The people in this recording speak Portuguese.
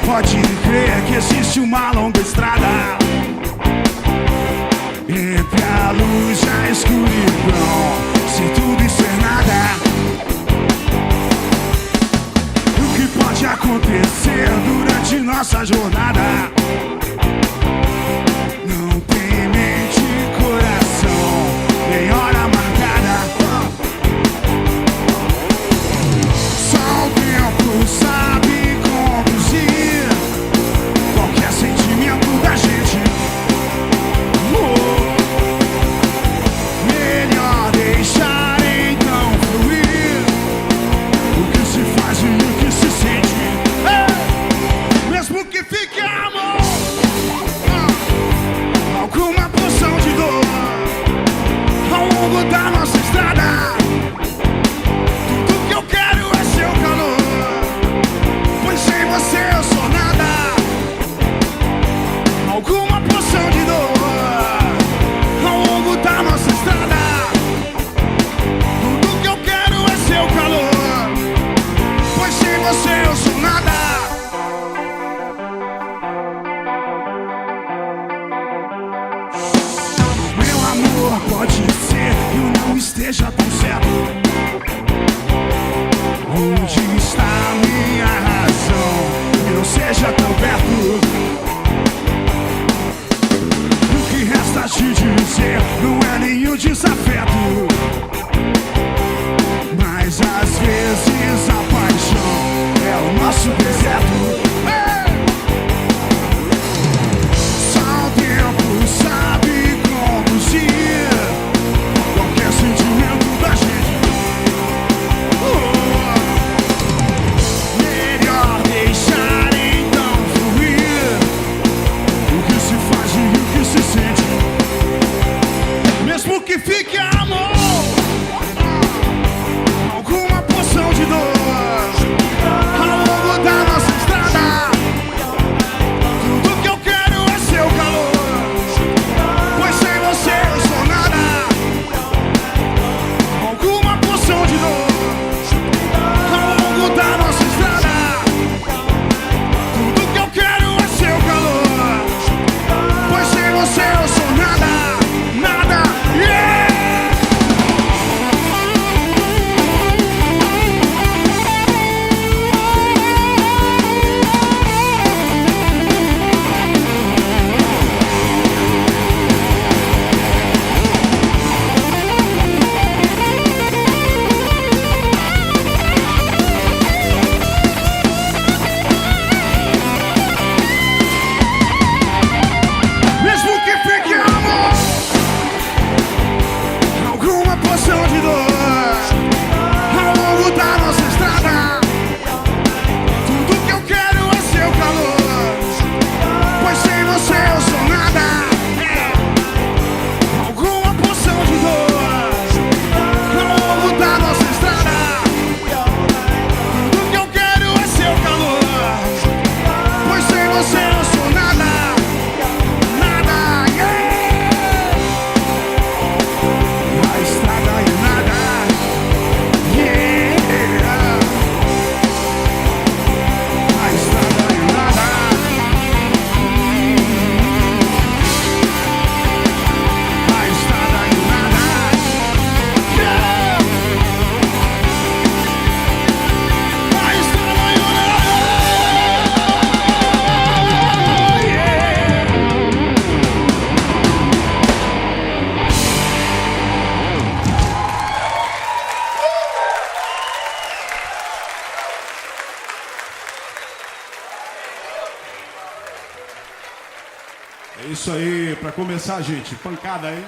Pode crer que existe uma longa estrada entre a luz e a escuridão, sem tudo isso é nada. O que pode acontecer durante nossa jornada? Não tem mente e coração, nem hora marcada. Só o tempo sabe conduzir qualquer sentimento da gente. Melhor deixar então fluir o que se faz e o que se sente. Mesmo que fique amor, alguma porção de dor ao longo da nossa estrada. Tudo que eu quero é seu calor, pois sem você eu sou nada. Alguma porção de dor ao longo da nossa estrada. Tudo que eu quero é seu calor, pois sem você eu sou nada. Meu amor, pode ser que eu não esteja tão certo. Onde está a minha razão? Que não seja tão perto. O que resta te dizer não é nenhum desafeto, mas às vezes a paixão é o nosso deserto. Só o tempo sabe conduzir qualquer sentimento da gente. Melhor deixar então fluir o que se faz e o que se sente. Mesmo que fique amor, alguma porção de dor ao longo da nossa estrada. Tudo que eu quero é seu calor, pois sem você eu sou nada. Alguma porção de dor ao longo da nossa estrada. Tudo que eu quero é seu calor, pois sem você eu sou nada. Nada, yeah! Mesmo que fique amor, alguma porção de dor ao longo da nossa estrada. Tudo que eu quero é seu calor, pois sem você eu sou nada. Alguma porção de dor ao longo da nossa estrada. Tudo que eu quero é seu calor, pois sem você eu sou nada. Nada, yeah! A estrada é nada, yeah! A estrada é nada. A estrada é nada, yeah! A estrada é nada, yeah! É isso aí, pra começar, gente, pancada, hein?